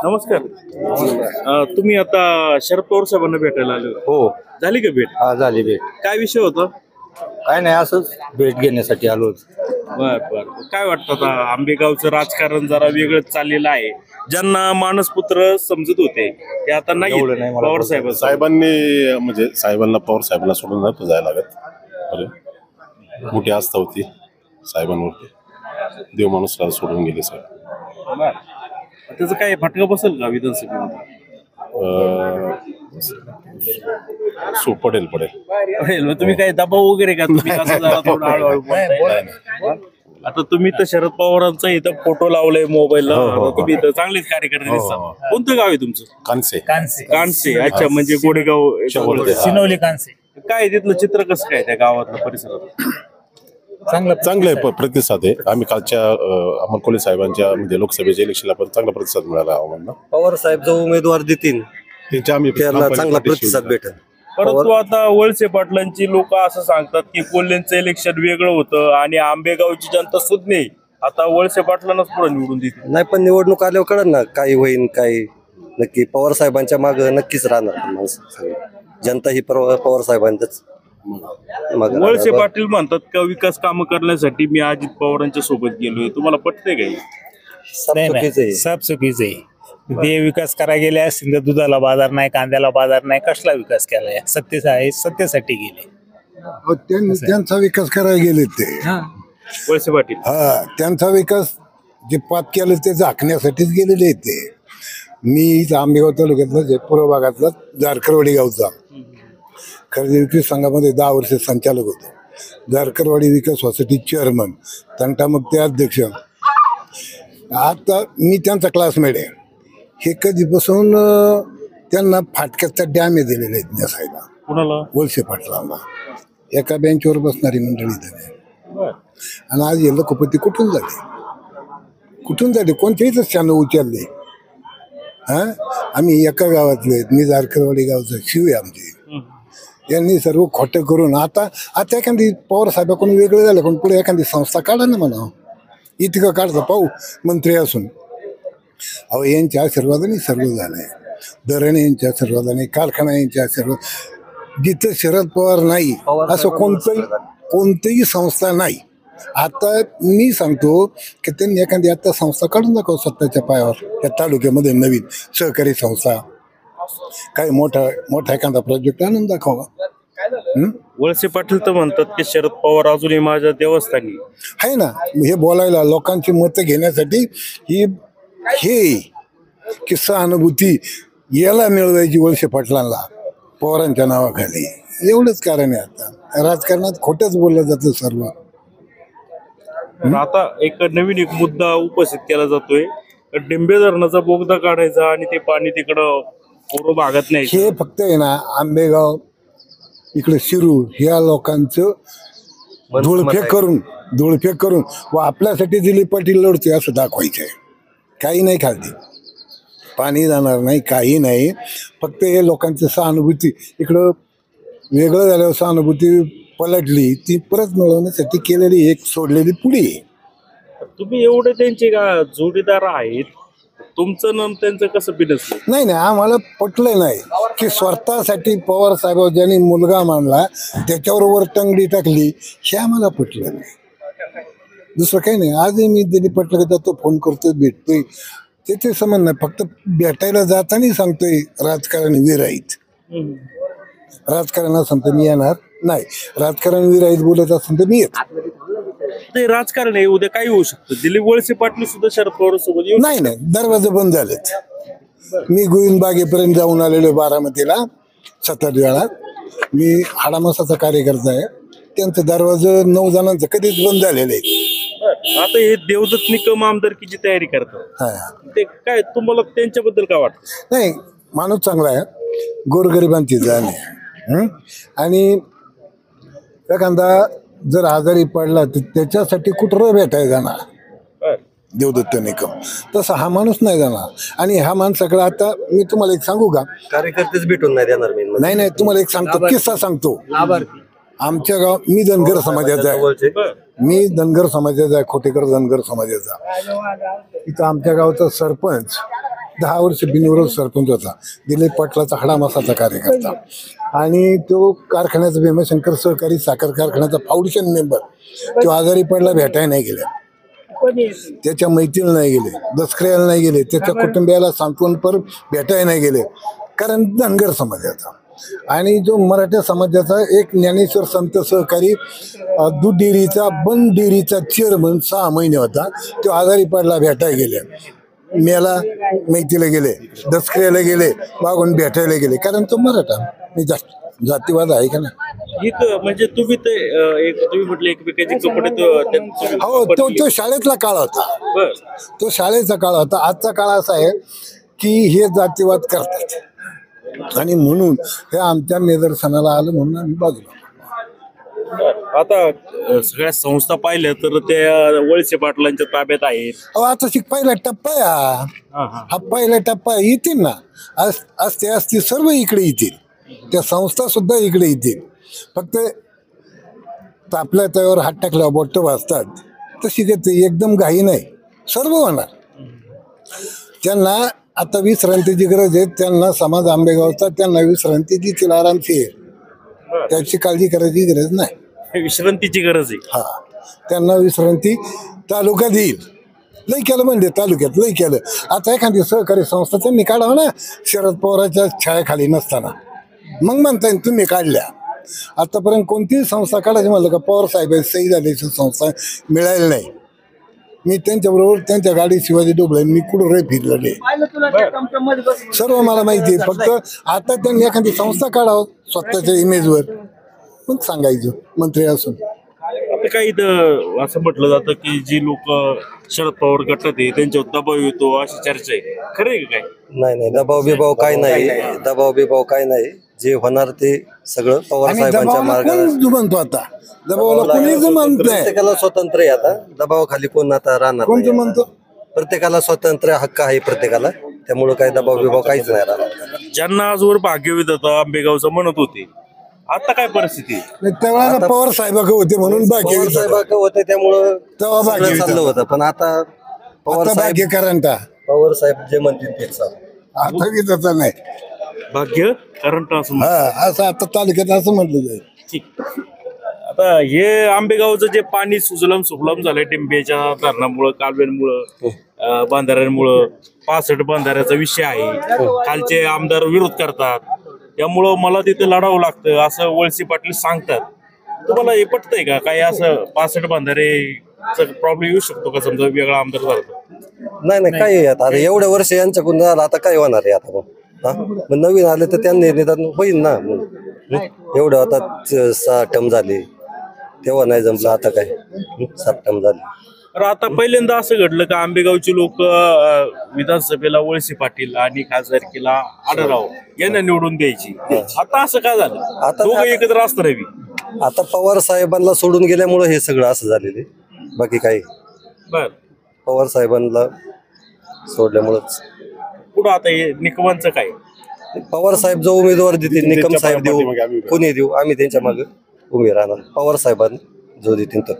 नमस्कार. तुम्ही आता शरद पवार साहेबांना भेटायला आले हो. झाली का भेट? हा झाली भेट. काय विषय होता? काय नाही, असंच भेट घेण्यासाठी आलो. बर बर. काय वाटतं आता आंबेगावचं राजकारण जरा वेगळंच चाललेलं आहे. ज्यांना मानसपुत्र समजत होते ते आता नाही. पवार साहेबांनी म्हणजे साहेबांना पवार साहेबांना सोडून नव्हतं जायला लागत. अरे मोठी आस्था होती साहेबांवरती. देव माणूसला सोडून गेले साहेब. त्याचं काय फटका बसेल का विधानसभेमध्ये? पडेल. तुम्ही काय दबाव वगैरे का? तुम्ही असं जरा थोडं हळूहळू बोलताय. आता तुम्ही तर शरद पवारांचा इथं फोटो लावलाय मोबाईलला. तुम्ही इथं चांगलेच कार्यकर्ते दिसतात. कोणतं गाव आहे तुमचं? कानसे. अच्छा, म्हणजे गोडेगाव सिनोली कांसे. काय तिथलं चित्र कसं काय त्या गावातलं परिसरात? चांगलं आहे, प्रतिसाद आहे. आम्ही कालच्या अमर कोल्हे साहेबांच्या म्हणजे लोकसभेच्या इलेक्शनला पण चांगला प्रतिसाद मिळाला. आम्हाला पवार साहेब जो उमेदवार देतील त्यांच्या आम्ही चांगला प्रतिसाद भेटेल. परंतु आता वळसे पाटलांची लोक असं सांगतात की कोल्हेंचं इलेक्शन वेगळं होतं आणि आंबेगावची जनता सुज्ञ आता वळसे पाटलांनाच पुढे निवडून देते. नाही, पण निवडणूक आल्यावर कळत ना काही होईल, काही नक्की पवार साहेबांच्या माग नक्कीच राहणार. जनता ही पवार साहेबांच्याच. वळसे पाटील म्हणतात का विकास कामं करण्यासाठी मी अजित पवारांच्या सोबत गेलोय. तुम्हाला पटते काही? साफ चुकीच आहे. ते विकास करायला गेले असतील तर दुधाला बाजार नाही, कांद्याला बाजार नाही, कसला विकास केलाय? सत्तेसाठी गेले. त्यांचा विकास करायला गेले ते वळसे पाटील. हा, त्यांचा विकास जे पात केलं ते झाकण्यासाठीच गेलेले ते. मी आंबेगाव तालुक्यातला पूर्व भागातला जारकरवाडी गावचा खरेदी विक्री संघामध्ये 10 वर्ष संचालक होतो. जारकरवाडी विकास सोसायटी चेअरमन, तंटामुक्ती अध्यक्ष. आता मी त्यांचा क्लासमेट आहे. हे कधीपासून त्यांना फाटक्याचा डॅमेज दिलेले आहेत न्यासायला. कुणाला? वळसे पाटलांना. एका बेंचवर बसणारी मंडळी त्याने. आणि आज हे लोकपती कुठून झाले? कोणत्याहीच चॅनल उचलले. हा, आम्ही एका गावातले आहेत. मी जारकरवाडी गावचा शिव आहे आमची. यांनी सर्व खोटं करून आता एखादी पवार साहेबाकडून वेगळं झालं पण पुढे एखादी संस्था काढा ना म्हणा. इतकं काढतं पाहू मंत्री असून. अहो, यांच्या आशीर्वादाने सर्व झालंय. धरण यांच्या आशीर्वादाने, कारखाना यांच्या आशीर्वाद. जिथं शरद पवार नाही असं कोणतीही संस्था नाही. आता मी सांगतो की त्यांनी एखादी आता संस्था काढून दाखव स्वतःच्या पायावर. या तालुक्यामध्ये नवीन सहकारी संस्था, काही मोठा एखादा प्रोजेक्ट आणून दाखवा. वळसे पाटील तर म्हणतात की शरद पवार अजूनही माझ्या देवस्थानी आहे ना. हे बोलायला, लोकांची मतं घेण्यासाठी हे की सहानुभूती याला मिळवायची वळसे पाटलांना पवारांच्या नावाखाली. एवढंच कारण आहे. आता राजकारणात खोटंच बोललं जातं सर्व. आता एक नवीन मुद्दा उपस्थित केला जातोय. डिंबे धरणाचा बोगदा काढायचा आणि ते पाणी तिकडं पूर्व भागात नाही. हे फक्त आहे ना आंबेगाव इकडे शिरूर ह्या लोकांचं धुळफेक करून व आपल्यासाठी दिलीप पाटील लढतोय असं दाखवायचंय. काही नाही खालती पाणी जाणार नाही, काही नाही. फक्त हे लोकांची सहानुभूती इकडं वेगळं झाल्यावर सहानुभूती पलटली ती परत मिळवण्यासाठी केलेली एक सोडलेली पुढे. तुम्ही एवढे त्यांचे का जोडीदार आहेत, तुमचं नाम त्यांचं कसं बिनसलं? नाही, आम्हाला पटलं नाही की स्वतःसाठी पवार साहेब ज्यांनी मुलगा मानला त्याच्यावर वर टंगडी टाकली. हे आम्हाला पटलं नाही. दुसरं काही नाही. आजही मी दिलीप पाटला तो फोन करतोय, भेटतोय. त्याचे संबंध नाही. फक्त भेटायला जाताना सांगतोय राजकारण विरहित. राजकारणात सांगतो मी येणार नाही. राजकारण विरहित बोलत असेल तर मी येत. ते राजकारण आहे, उद्या काही होऊ शकतं. दिलीप वळसे पाटील सुद्धा शरद पवार सोबत येऊ. नाही, दरवाजे बंद झालेत. मी गोविंदबागेपर्यंत जाऊन आलेलो बारामतीला 7 वेळा. मी हाडामासाचा कार्यकर्ता आहे. त्यांचं दरवाजे 9 जणांचं कधीच बंद झालेलं आहे. आता हे देवदत्त निकम आमदारकीची तयारी करतात. ते काय तुम्हाला त्यांच्याबद्दल काय वाटतं? नाही, माणूस चांगला आहे. गोरगरिबांची जाण आहे. आणि एखादा जर आजारी पडला तर त्याच्यासाठी कुठं भेटायला जाणार देवदत्त निकम. तसा हा माणूस नाही जाणार. आणि हा माणसाकडे आता मी तुम्हाला एक सांगू का, कार्यकर्तेच भेटून नाही देणार. नाही, तुम्हाला एक सांगतो, किस्सा सांगतो. आमच्या गाव मी धनगर समाजाचा आहे. खोटेकर धनगर समाजाचा. इथं आमच्या गावचा सरपंच 10 वर्ष बिनविरोध सरपंच होता. दिलीप पाटलाचा हाडामासाचा कार्यकर्ता आणि तो कारखान्याचा भीमाशंकर सहकारी साखर कारखान्याचा फाउंडेशन मेंबर. तो आजारी पडला, भेटायला नाही गेला, त्याच्या मैत्रीला नाही गेले, दसऱ्याला नाही गेले, त्याच्या कुटुंबियाला सांत्वन पर भेटायला नाही गेले, कारण धनगर समाजाचा. आणि जो मराठा समाजाचा एक ज्ञानेश्वर संत सहकारी दूध डेअरीचा बंद डेअरीचा चेअरमन 6 महिने होता, तो आजारी पडला, भेटायला गेले, मेला मैतीला गेले, दसऱ्याला गेले, मागून भेटायला गेले, कारण तो मराठा. मी जातीवाद आहे का ना. म्हणजे तुम्ही ते तुम्ही म्हटले एकमेकांचे कपडे हो, तो शाळेतला काळ होता, तो शाळेचा काळ होता. आजचा काळ असा आहे की हे जातीवाद करतात आणि म्हणून हे आमच्या निदर्शनाला आलं म्हणून आम्ही बाजूला. आता सगळ्या संस्था पाहिल्या तर त्या वळसे पाटलांच्या ताब्यात आहेत. आता पहिला टप्पा आहे हा पहिला टप्पा येतील ना. असते असते सर्व इकडे येतील, त्या संस्था सुद्धा इकडे येतील. फक्त आपल्या त्यावर हात टाकल्यावर बोट वाजतात तशी ते एकदम घाई नाही, सर्व होणार. त्यांना आता विश्रांतीची गरज आहे, त्यांना समाज आंबेगावचा त्यांना विश्रांती देतील आरामशीर, त्याची काळजी करायची गरज नाही. विश्रांतीची गरज आहे. हा, त्यांना विश्रांती तालुका देईल. लई केलं म्हणजे तालुक्यात लई केलं. आता एखादी सहकारी संस्था त्यांनी काढावं ना, शरद पवारांच्या छायाखाली नसताना, मग म्हणता येईल तुम्ही काढल्या. आतापर्यंत कोणतीही संस्था काढायची म्हणलं का पवार साहेब सही झाल्याची संस्था मिळाली नाही. मी त्यांच्याबरोबर त्यांच्या गाडी शिवाजी डोबळे मी कुठं फिरलेले सर्व मला माहिती आहे. फक्त आता त्यांनी एखादी संस्था काढावं स्वतःच्या इमेजवर, मग सांगायचं मंत्री असून. आता काही इथं असं म्हटलं जातं की जी लोक शरद पवार गटात आहे त्यांच्यावर दबाव येतो अशी चर्चा आहे, खरं आहे काय? नाही, दबाव बिबाव काय नाही, दबाव बिबाव काय नाही. जे होणार ते सगळं पवार साहेबांच्या मार्गाने म्हणतो. आता दबावाला कोणीच म्हणत नाही, प्रत्येकाला स्वतंत्र आहे. आता दबावाखाली कोण आता राहणार कोणतं नाही. म्हणतो? प्रत्येकाला स्वतंत्र हक्क आहे प्रत्येकाला, त्यामुळे काही दबाव बिबाव काहीच नाही राहणार. ज्यांना आजवर भाग्यविधाता आंबेगावचं म्हणत होते, आता काय परिस्थिती? तेव्हा पवार साहेब होते म्हणून पवार साहेब होते त्यामुळं तेव्हा भाग्य चाललं होतं. पण आता पवार साहेब भाग्यकरांता पवार साहेब जे म्हणतील तेच चालू. आता बी तसं नाही, भाग्य करंट असं हा असं आता तालुक्यात असं म्हटलं जाईल. ठीक. आता हे आंबेगावचं जे पाणी सुजलम सुफलम झालंय टेंबेच्या धरणामुळं, कालव्यांमुळं, बांधाऱ्यांमुळं, 65 बांधाऱ्याचा विषय आहे. कालचे आमदार विरोध करतात, त्यामुळं मला तिथे लढावं लागतं असं वळसे पाटील सांगतात. तुम्हाला हे पटतंय का? काही असं 65 बांधारे प्रॉब्लेम येऊ शकतो का समजा वेगळा आमदार झाला तर? नाही काय आता एवढ्या वर्ष यांच्याकडून झालं, आता काय होणार आहे आता? मग नवीन आले तर त्यांनी निदान होईल ना. एवढं आता 6 टर्म झाले, तेव्हा नाही जमलं, आता काय 7 टर्म झाले. तर आता पहिल्यांदा असं घडलं का आंबेगावची लोक विधानसभेला वळसे पाटील आणि खासदारकीला आढळराव यांना निवडून द्यायची. आता असं का झालं? आता दोघं एकत्र असतं रवी. आता पवार साहेबांना सोडून गेल्यामुळे हे सगळं असं झालेलं, बाकी काही. बर, पवार साहेबांना सोडल्यामुळेच. पुढं आता हे निकमांचं काय? पवार साहेब जो उमेदवार देतील, निकम साहेब देऊ, कोणी देऊ, आम्ही त्यांच्या मागे उभे राहणार. पवार साहेबांना जो देतील तर